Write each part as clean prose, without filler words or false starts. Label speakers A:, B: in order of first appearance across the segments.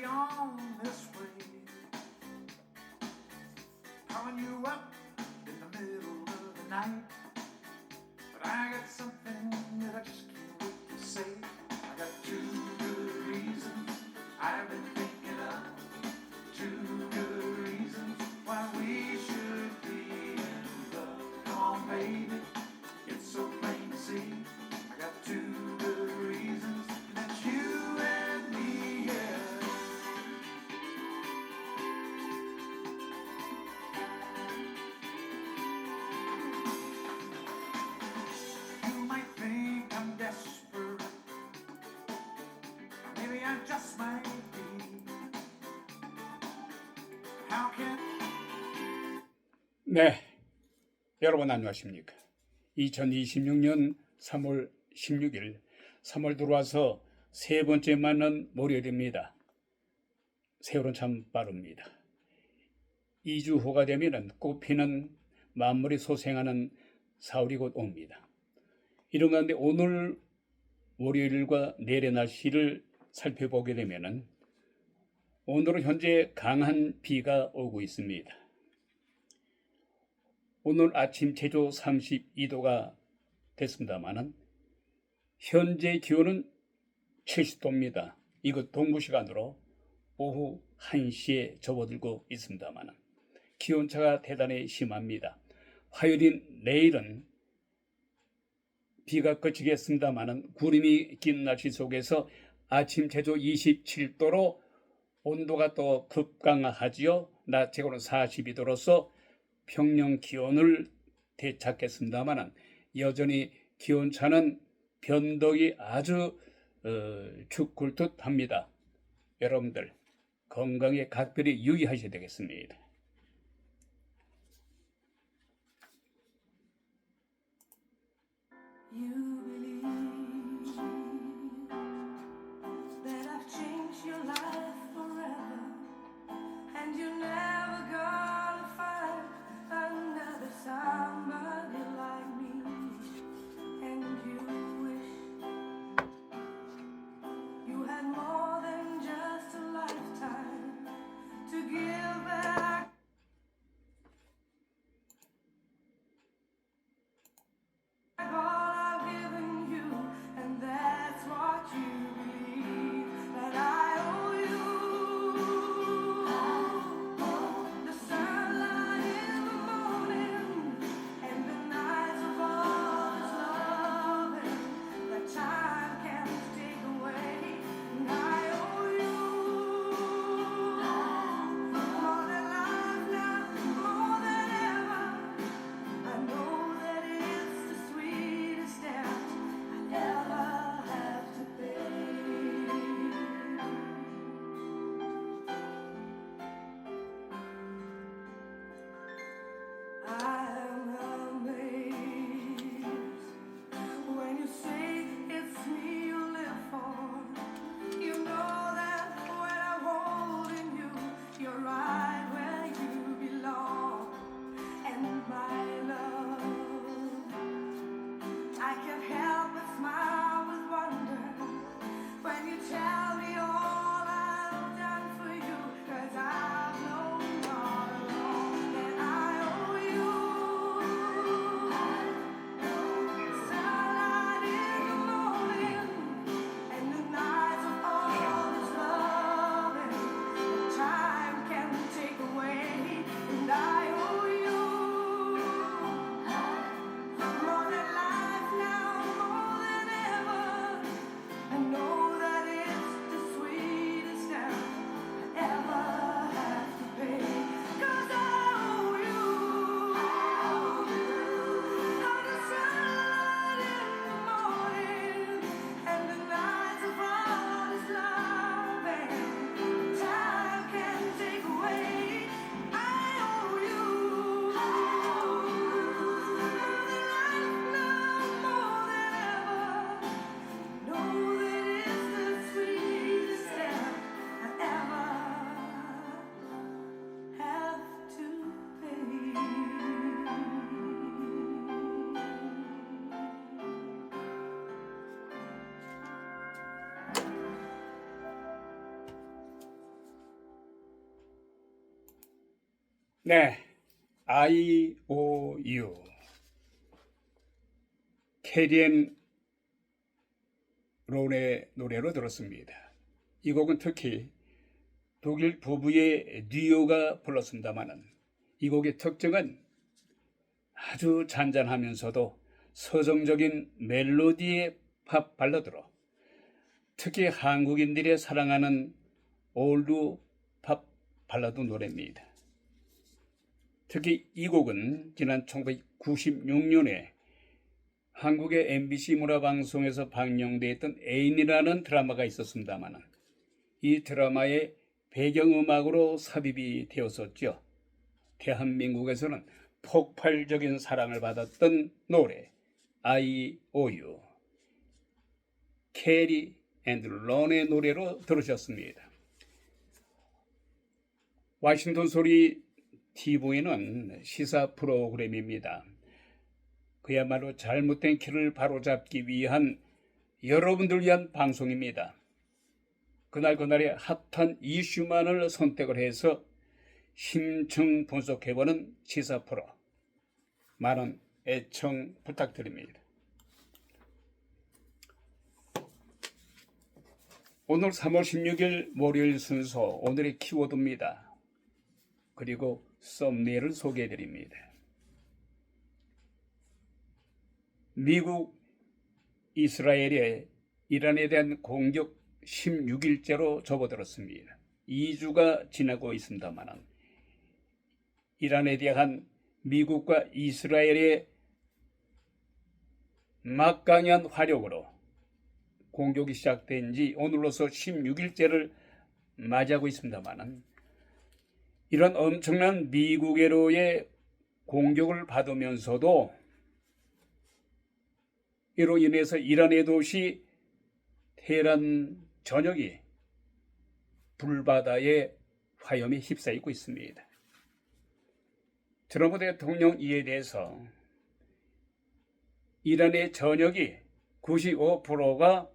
A: carry on this way, calling you up in the middle of the night. But I got something that I just can't wait to say. I got two good reasons I've been thinking of, two good reasons why we should be in love. Come on, baby, it's so plain to see. I got two good reasons, and that's you and me, yeah. You might think I'm desperate, maybe I just might be. How can
B: 네, 여러분 안녕하십니까? 2026년 3월 16일 3월 들어와서 세 번째 맞는 월요일입니다. 세월은 참 빠릅니다. 2주 후가 되면 꽃피는 만물이 소생하는 4월이 곧 옵니다. 이런 가운데 오늘 월요일과 내일의 날씨를 살펴보게 되면 오늘은 현재 강한 비가 오고 있습니다. 오늘 아침 제조 32도가 됐습니다만 현재 기온은 70도입니다. 이것 동부시간으로 오후 1시에 접어들고 있습니다만 기온차가 대단히 심합니다. 화요일인 내일은 비가 그치겠습니다만 구름이 낀 날씨 속에서 아침 제조 27도로 온도가 또 급강하지요. 낮 최고는 42도로서 평년 기온을 되찾겠습니다만 여전히 기온차는 변덕이 아주 죽을 듯 합니다. 여러분들 건강에 각별히 유의하셔야 되겠습니다.
C: You believe that I've changed your life forever, and you're never gonna find another somebody like me. And you wish you had more than just a lifetime to give back. All I've given
B: 네, IOU 캐리앤 론의 노래로 들었습니다. 이 곡은 특히 독일 부부의 듀오가 불렀습니다마는 이 곡의 특징은 아주 잔잔하면서도 서정적인 멜로디의 팝 발라드로 특히 한국인들이 사랑하는 올드 팝 발라드 노래입니다. 특히 이 곡은 지난 1996년에 한국의 MBC 문화방송에서 방영되었던 애인이라는 드라마가 있었습니다만 이 드라마의 배경음악으로 삽입이 되었었죠. 대한민국에서는 폭발적인 사랑을 받았던 노래 IOU 캐리 앤드 론의 노래로 들으셨습니다. 워싱턴 소리 TV는 시사 프로그램입니다. 그야말로 잘못된 길을 바로잡기 위한 여러분들 위한 방송입니다. 그날의 핫한 이슈만을 선택을 해서 심층 분석해보는 시사 프로. 많은 애청 부탁드립니다. 오늘 3월 16일 월요일 순서 오늘의 키워드입니다. 그리고 썸네일을 소개해드립니다. 미국, 이스라엘의 이란에 대한 공격 16일째로 접어들었습니다. 2주가 지나고 있습니다만 이란에 대한 미국과 이스라엘의 막강한 화력으로 공격이 시작된 지 오늘로서 16일째를 맞이하고 있습니다만 이런 엄청난 미국으로의 공격을 받으면서도 이로 인해서 이란의 도시 테헤란 전역이 불바다의 화염에 휩싸이고 있습니다. 트럼프 대통령 이에 대해서 이란의 전역이 95%가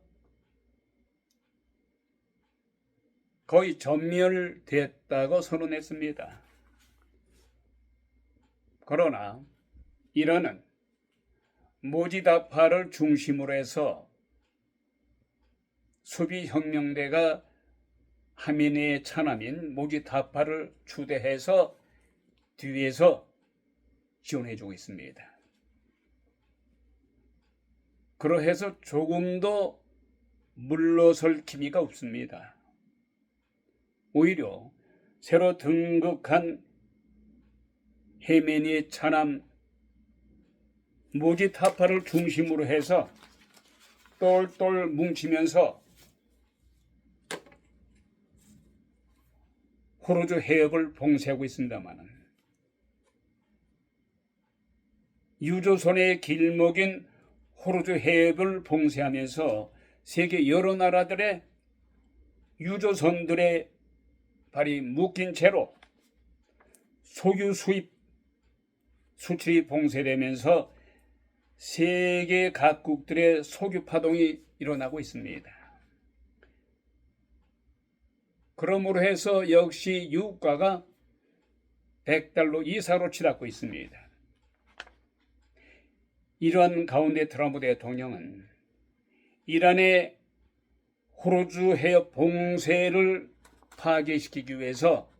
B: 거의 전멸됐다고 선언했습니다. 그러나 이란은 모지다파를 중심으로 해서 수비혁명대가 하메네이의 차남인 모지다파를 추대해서 뒤에서 지원해주고 있습니다. 그러해서 조금도 물러설 기미가 없습니다. 오히려 새로 등극한 하메네이의 차남 모지다파를 중심으로 해서 똘똘 뭉치면서 호르주 해협을 봉쇄하고 있습니다만 유조선의 길목인 호르주 해협을 봉쇄하면서 세계 여러 나라들의 유조선들의 발이 묶인 채로 석유 수입 수출이 봉쇄되면서 세계 각국들의 석유 파동이 일어나고 있습니다. 그러므로 해서 역시 유가가 100달러 이상으로 치닫고 있습니다. 이러한 가운데 트럼프 대통령은 이란의 호르주 해협 봉쇄를 파괴시키기 위해서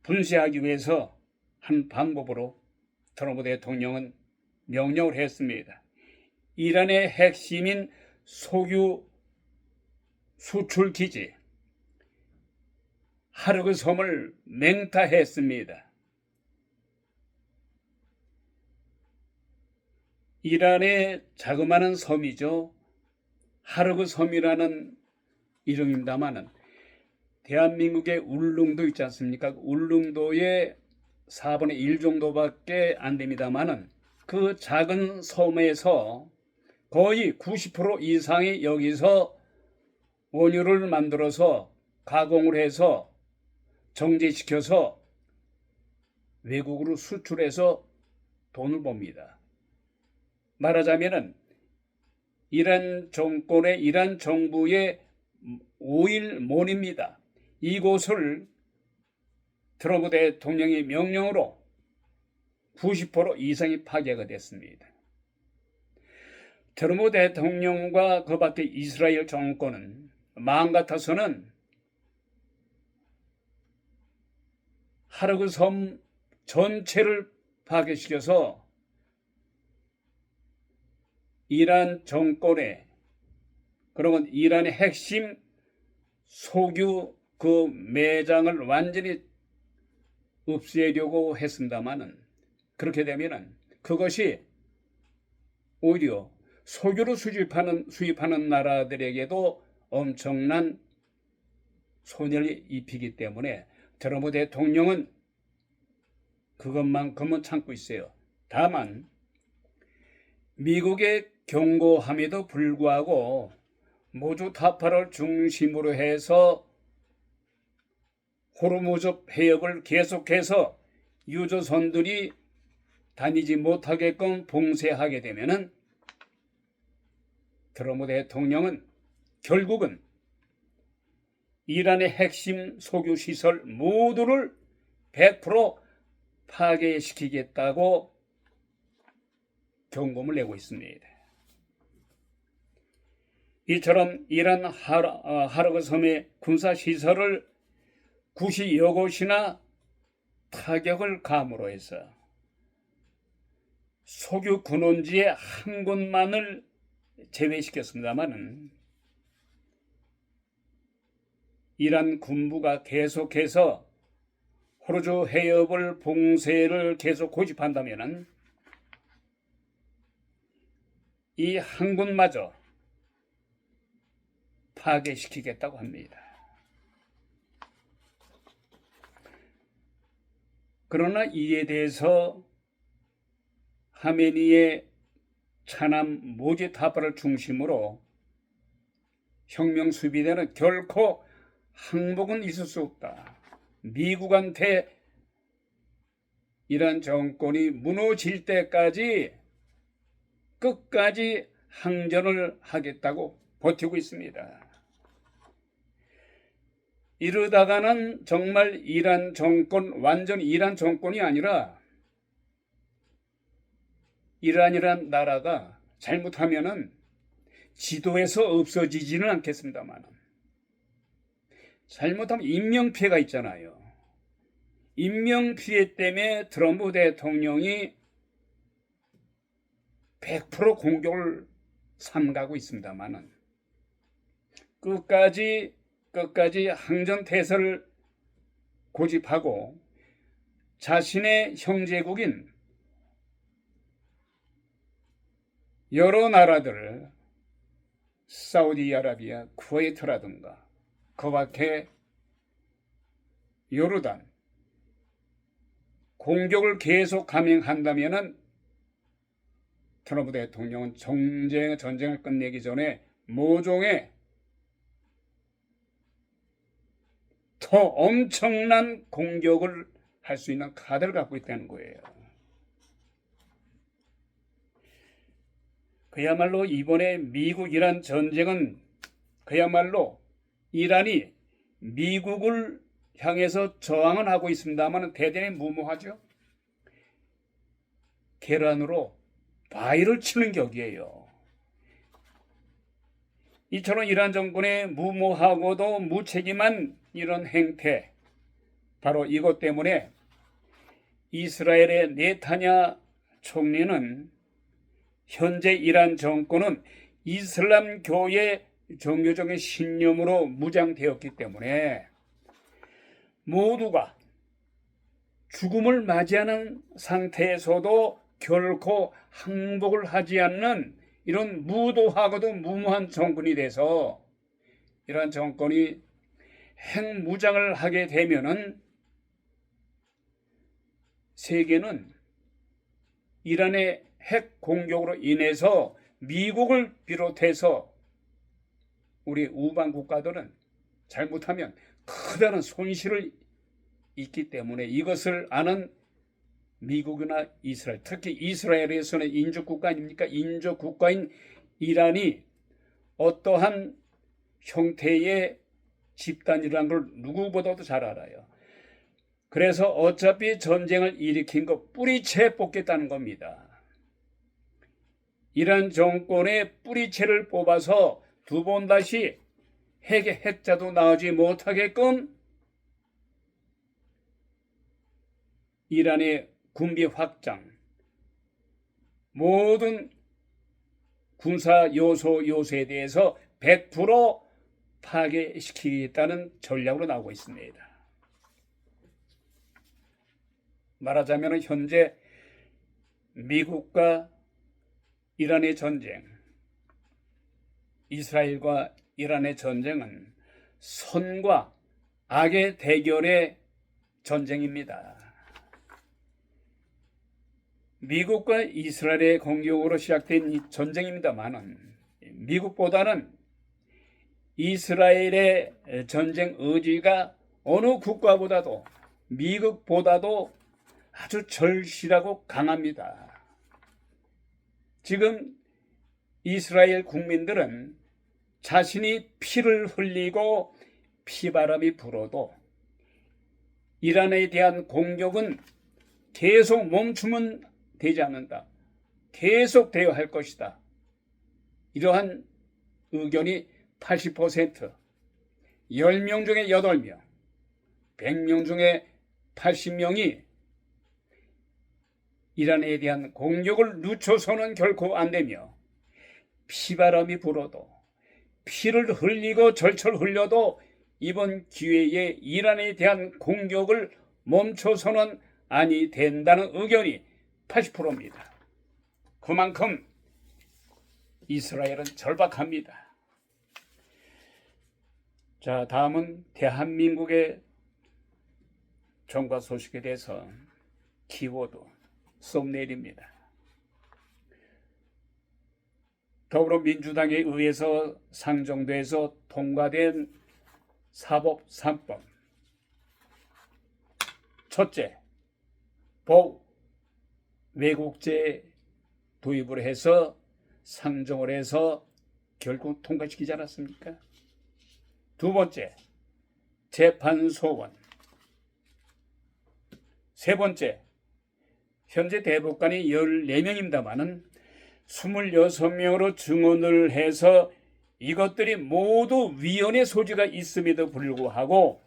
B: 분쇄하기 위해서 한 방법으로 트럼프 대통령은 명령을 했습니다. 이란의 핵심인 석유 수출 기지 하르그 섬을 맹타했습니다. 이란의 자그마한 섬이죠. 하르그 섬이라는 이름입니다만은 대한민국의 울릉도 있지 않습니까? 울릉도의 4분의 1 정도밖에 안 됩니다만은 그 작은 섬에서 거의 90% 이상이 여기서 원유를 만들어서 가공을 해서 정제시켜서 외국으로 수출해서 돈을 법니다. 말하자면은 이란 정권의 이란 정부의 오일몬입니다. 이곳을 트럼프 대통령의 명령으로 90% 이상이 파괴가 됐습니다. 트럼프 대통령과 그 밖에 이스라엘 정권은 마음 같아서는 하르그 섬 전체를 파괴시켜서 이란 정권의, 그러면 이란의 핵심 석유 그 매장을 완전히 없애려고 했습니다마는, 그렇게 되면은 그것이 오히려 석유를 수입하는 나라들에게도 엄청난 손해를 입히기 때문에 트럼프 대통령은 그것만큼은 참고 있어요. 다만 미국의 경고함에도 불구하고 모주 타파를 중심으로 해서 호르무즈 해협을 계속해서 유조선들이 다니지 못하게끔 봉쇄하게 되면은 트럼프 대통령은 결국은 이란의 핵심 석유 시설 모두를 100% 파괴시키겠다고 경고를 내고 있습니다. 이처럼 이란 하르그 섬의 군사 시설을 90여 곳이나 타격을 감으로 해서 석유 근원지의 한 곳만을 제외시켰습니다마는 이란 군부가 계속해서 호르무즈 해협을 봉쇄를 계속 고집한다면 이 한 곳마저 파괴시키겠다고 합니다. 그러나 이에 대해서 하메니의 차남 모지 타파를 중심으로 혁명 수비대는 결코 항복은 있을 수 없다. 미국한테 이란 정권이 무너질 때까지 끝까지 항전을 하겠다고 버티고 있습니다. 이러다가는 정말 이란 정권, 완전 이란 정권이 아니라 이란이란 나라가 잘못하면은 지도에서 없어지지는 않겠습니다만 잘못하면 인명피해가 있잖아요. 인명피해 때문에 트럼프 대통령이 100% 공격을 삼가고 있습니다만은 끝까지 항전태세를 고집하고 자신의 형제국인 여러 나라들, 사우디아라비아, 쿠웨이트라든가 그 밖에 요르단 공격을 계속 감행한다면은 트럼프 대통령은 전쟁을 끝내기 전에 모종의 더 엄청난 공격을 할 수 있는 카드를 갖고 있다는 거예요. 그야말로 이번에 미국-이란 전쟁은 그야말로 이란이 미국을 향해서 저항은 하고 있습니다만 대단히 무모하죠. 계란으로 바위를 치는 격이에요. 이처럼 이란 정권의 무모하고도 무책임한 이런 행태, 바로 이것 때문에 이스라엘의 네타냐 총리는 현재 이란 정권은 이슬람교의 종교적인 신념으로 무장되었기 때문에 모두가 죽음을 맞이하는 상태에서도 결코 항복을 하지 않는 이런 무도하고도 무모한 정권이 돼서 이런 정권이 핵무장을 하게 되면은 세계는 이란의 핵 공격으로 인해서 미국을 비롯해서 우리 우방 국가들은 잘못하면 크다는 손실을 입기 때문에 이것을 아는 미국이나 이스라엘, 특히 이스라엘에서는 인주국가 아닙니까? 인주국가인 이란이 어떠한 형태의 집단이라는 걸 누구보다도 잘 알아요. 그래서 어차피 전쟁을 일으킨 거 뿌리채 뽑겠다는 겁니다. 이란 정권의 뿌리채를 뽑아서 두 번 다시 핵의 핵자도 나오지 못하게끔 이란의 군비 확장, 모든 군사 요소에 대해서 100% 파괴시키겠다는 전략으로 나오고 있습니다. 말하자면 현재 미국과 이란의 전쟁, 이스라엘과 이란의 전쟁은 선과 악의 대결의 전쟁입니다. 미국과 이스라엘의 공격으로 시작된 이 전쟁입니다만은 미국보다는 이스라엘의 전쟁 의지가 어느 국가보다도 미국보다도 아주 절실하고 강합니다. 지금 이스라엘 국민들은 자신이 피를 흘리고 피바람이 불어도 이란에 대한 공격은 계속 멈추면 되지 않는다. 계속 되어야 할 것이다. 이러한 의견이 80%, 10명 중에 8명, 100명 중에 80명이 이란에 대한 공격을 늦춰서는 결코 안 되며 피바람이 불어도 피를 흘리고 절철 흘려도 이번 기회에 이란에 대한 공격을 멈춰서는 아니 된다는 의견이 80%입니다. 그만큼 이스라엘은 절박합니다. 자, 다음은 대한민국의 정과 소식에 대해서 키워드 썸네일입니다. 더불어민주당에 의해서 상정돼서 통과된 사법 3법. 첫째, 외국제 도입을 해서 상정을 해서 결국 통과시키지 않았습니까? 두 번째, 재판 소원. 세 번째, 현재 대법관이 14명입니다만은 26명으로 증언을 해서 이것들이 모두 위헌의 소지가 있음에도 불구하고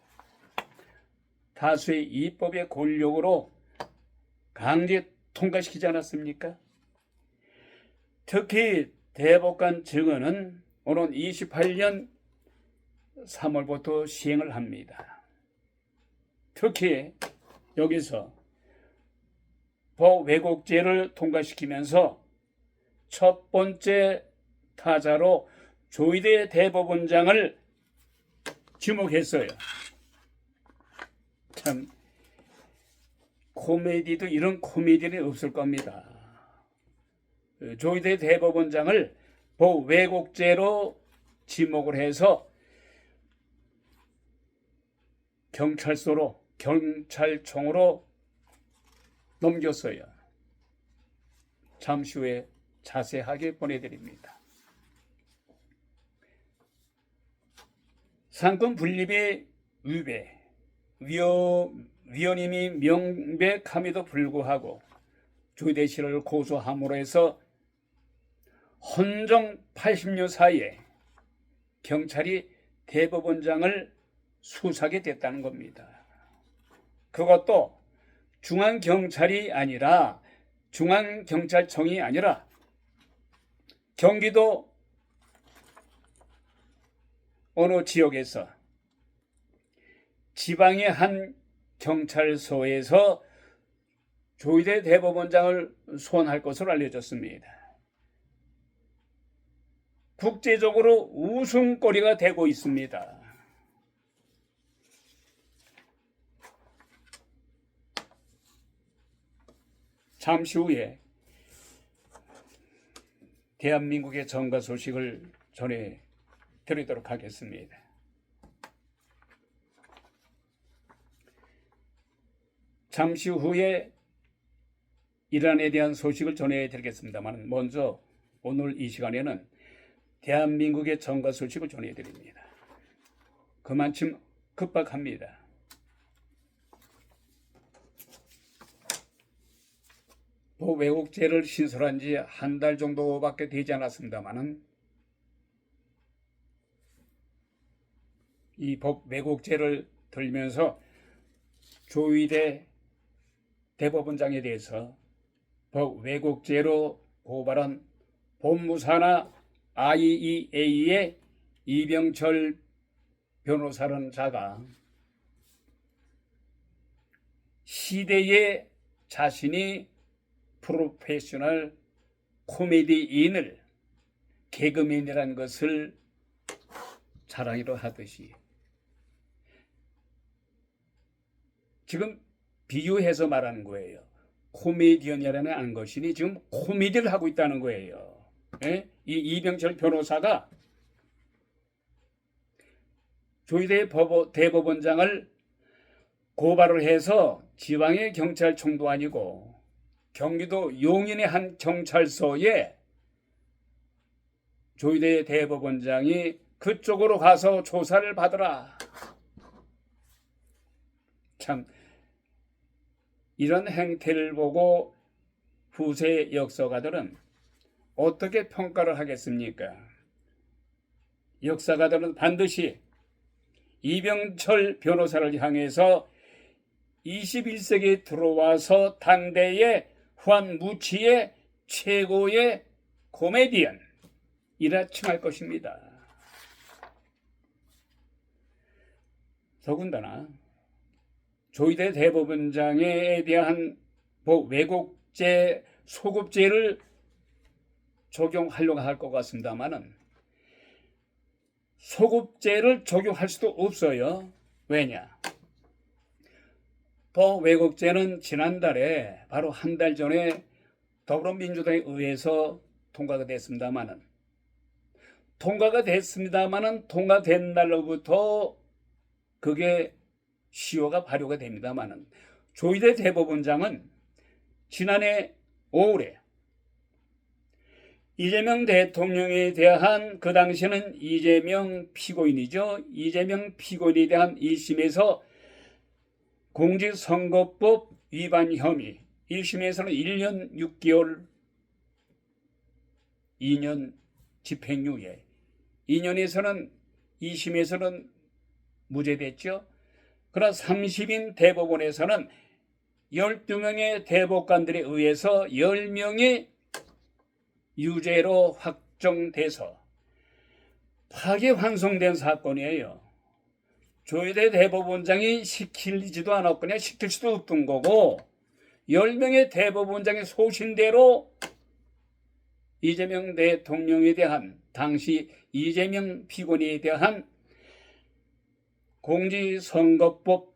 B: 다수의 입법의 권력으로 강제 통과시키지 않았습니까? 특히 대법관 증언은 오는 28년 3월부터 시행을 합니다. 특히 여기서 왜곡죄를 통과시키면서 첫 번째 타자로 조희대 대법원장을 지목했어요. 참 코미디도 이런 코미디는 없을 겁니다. 조희대 대법원장을 왜곡죄로 지목을 해서 경찰청으로 넘겼어요. 잠시 후에 자세하게 보내드립니다. 상권 분립의 위배, 위헌임이 명백함에도 불구하고 조희대 씨를 고소함으로 해서 헌정 80년 사이에 경찰이 대법원장을 수사하게 됐다는 겁니다. 그것도 중앙경찰이 아니라 중앙경찰청이 아니라 경기도 어느 지역에서 지방의 한 경찰서에서 조희대 대법원장을 소환할 것으로 알려졌습니다. 국제적으로 웃음거리가 되고 있습니다. 잠시 후에 대한민국의 정가 소식을 전해드리도록 하겠습니다. 잠시 후에 이란에 대한 소식을 전해드리겠습니다만 먼저 오늘 이 시간에는 대한민국의 정가 소식을 전해드립니다. 그만큼 급박합니다. 법 왜곡죄를 신설한 지 한 달 정도밖에 되지 않았습니다만은 이 법 왜곡죄를 들면서 조희대 대법원장에 대해서 법 왜곡죄로 고발한 법무사나 IEA의 이병철 변호사라는 자가 시대에 자신이 프로페셔널 코미디인을 개그맨이라는 것을 자랑이로 하듯이 지금 비유해서 말하는 거예요. 코미디언이라는 것이니 지금 코미디를 하고 있다는 거예요. 예? 이 이병철 변호사가 조희대 대법원장을 고발을 해서 지방의 경찰청도 아니고 경기도 용인의 한 경찰서에 조희대 대법원장이 그쪽으로 가서 조사를 받으라. 참 이런 행태를 보고 후세 역사가들은 어떻게 평가를 하겠습니까? 역사가들은 반드시 이병철 변호사를 향해서 21세기에 들어와서 당대의 후한무치의 최고의 코미디언 이라 칭할 것입니다. 더군다나 조희대 대법원장에 대한 왜곡죄, 소급죄를 적용하려고 할 것 같습니다만은 소급죄를 적용할 수도 없어요. 왜냐? 왜곡죄는 지난달에 바로 한 달 전에 더불어민주당에 의해서 통과가 됐습니다만은 통과된 날로부터 그게 시효가 발효가 됩니다만은 조희대 대법원장은 지난해 5월에 이재명 대통령에 대한 그 당시에는 이재명 피고인이죠. 이재명 피고인에 대한 1심에서 공직선거법 위반 혐의 1심에서는 1년 6개월 2년 집행유예 2심에서는 무죄됐죠. 그러나 30인 대법원에서는 12명의 대법관들에 의해서 10명이 유죄로 확정돼서 파기환송된 사건이에요. 조희대 대법원장이 시키지도 않았거나 시킬 수도 없던 거고 10명의 대법원장의 소신대로 이재명 대통령에 대한 당시 이재명 피고인에 대한 공직선거법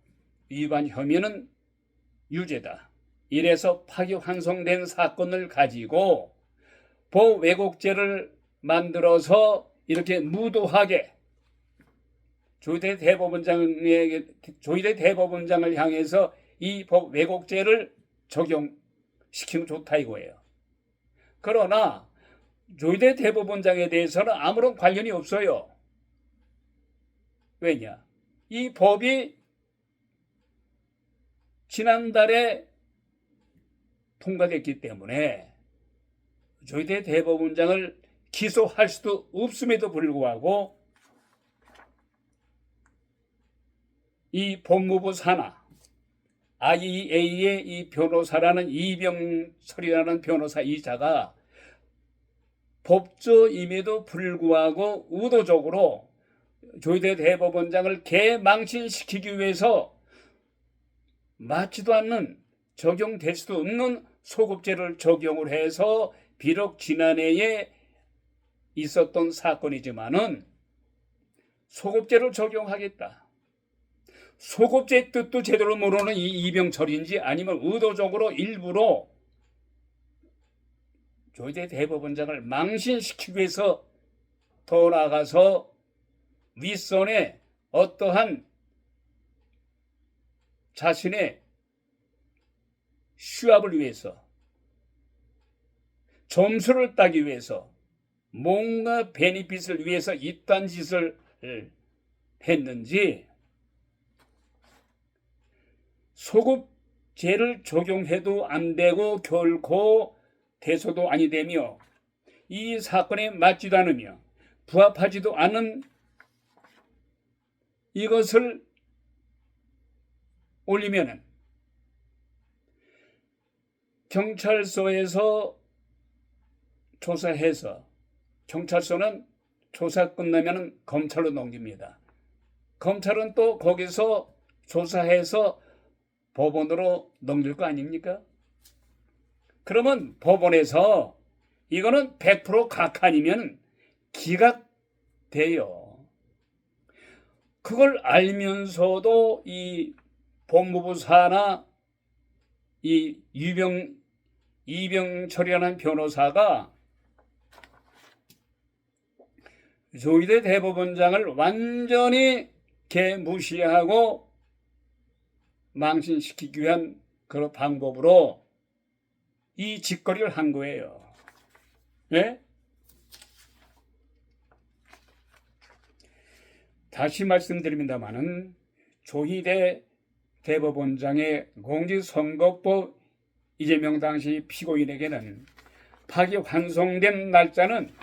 B: 위반 혐의는 유죄다. 이래서 파기환송된 사건을 가지고 왜곡죄를 만들어서 이렇게 무도하게 조희대 대법원장을 향해서 이 왜곡죄를 적용시키면 좋다 이거예요. 그러나 조희대 대법원장에 대해서는 아무런 관련이 없어요. 왜냐? 이 법이 지난달에 통과됐기 때문에 조희대 대법원장을 기소할 수도 없음에도 불구하고 이 법무부 산하 IEA의 이 변호사라는 이병철이라는 변호사 이자가 법조임에도 불구하고 의도적으로 조희대 대법원장을 개망신시키기 위해서 맞지도 않는 적용될 수도 없는 소급죄를 적용을 해서 비록 지난해에 있었던 사건이지만은 소급죄를 적용하겠다. 소급죄 뜻도 제대로 모르는 이 이병철인지 아니면 의도적으로 일부러 조희대 대법원장을 망신시키기 위해서 더 나아가서 윗선에 어떠한 자신의 시합을 위해서 점수를 따기 위해서 뭔가 베니핏을 위해서 이딴 짓을 했는지 소급 죄를 적용해도 안 되고 결코 대소도 아니 되며 이 사건에 맞지도 않으며 부합하지도 않은 이것을 올리면은 경찰서에서 조사해서 경찰서는 조사 끝나면 검찰로 넘깁니다. 검찰은 또 거기서 조사해서 법원으로 넘길 거 아닙니까? 그러면 법원에서 이거는 100% 각하이면 기각돼요. 그걸 알면서도 이 법무부 사나 이 이병철이라는 변호사가 조희대 대법원장을 완전히 개무시하고 망신시키기 위한 그런 방법으로 이 짓거리를 한 거예요. 네? 다시 말씀드립니다마는 조희대 대법원장의 공직선거법 이재명 당시 피고인에게는 파기환송된 날짜는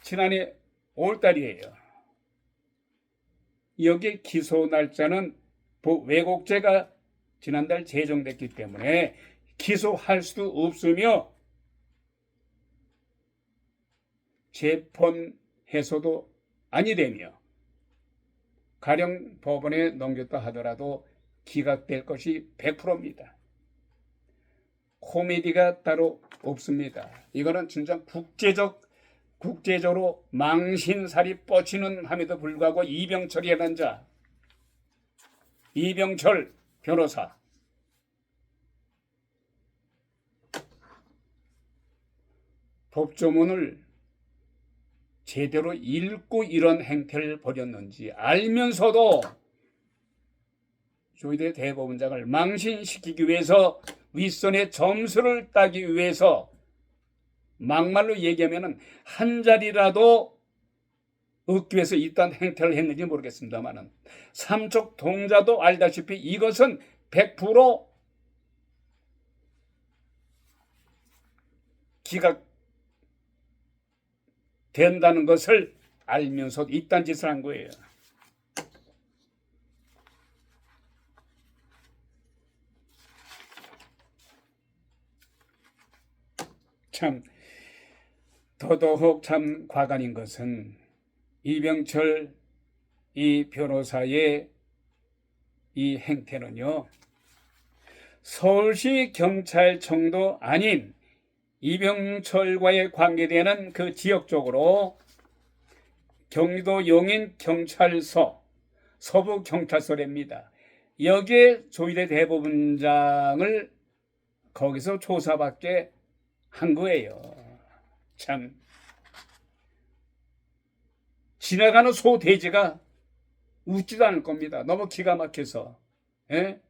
B: 지난해 5월달이에요. 여기 기소 날짜는 왜곡죄가 지난달 제정됐기 때문에 기소할 수도 없으며 재판해소도 아니 되며 가령 법원에 넘겼다 하더라도 기각될 것이 100%입니다. 코미디가 따로 없습니다. 이거는 진짜 국제적으로 망신살이 뻗치는 함에도 불구하고 이병철이라는 자, 이병철 변호사 법조문을 제대로 읽고 이런 행태를 벌였는지 알면서도 조희대 대법원장을 망신시키기 위해서 윗선의 점수를 따기 위해서 막말로 얘기하면 한 자리라도 얻기 위해서 이딴 행태를 했는지 모르겠습니다만 삼척 동자도 알다시피 이것은 100% 기각된다는 것을 알면서 이딴 짓을 한 거예요. 참 더더욱 참 과간인 것은 이병철 이 변호사의 이 행태는요, 서울시 경찰청도 아닌 이병철과의 관계되는 그 지역 쪽으로 경기도 용인 경찰서 서부 경찰서랍니다. 여기에 조희대 대법원장을 거기서 조사받게 한 거예요. 참 지나가는 소돼지가 웃지도 않을 겁니다. 너무 기가 막혀서. 예?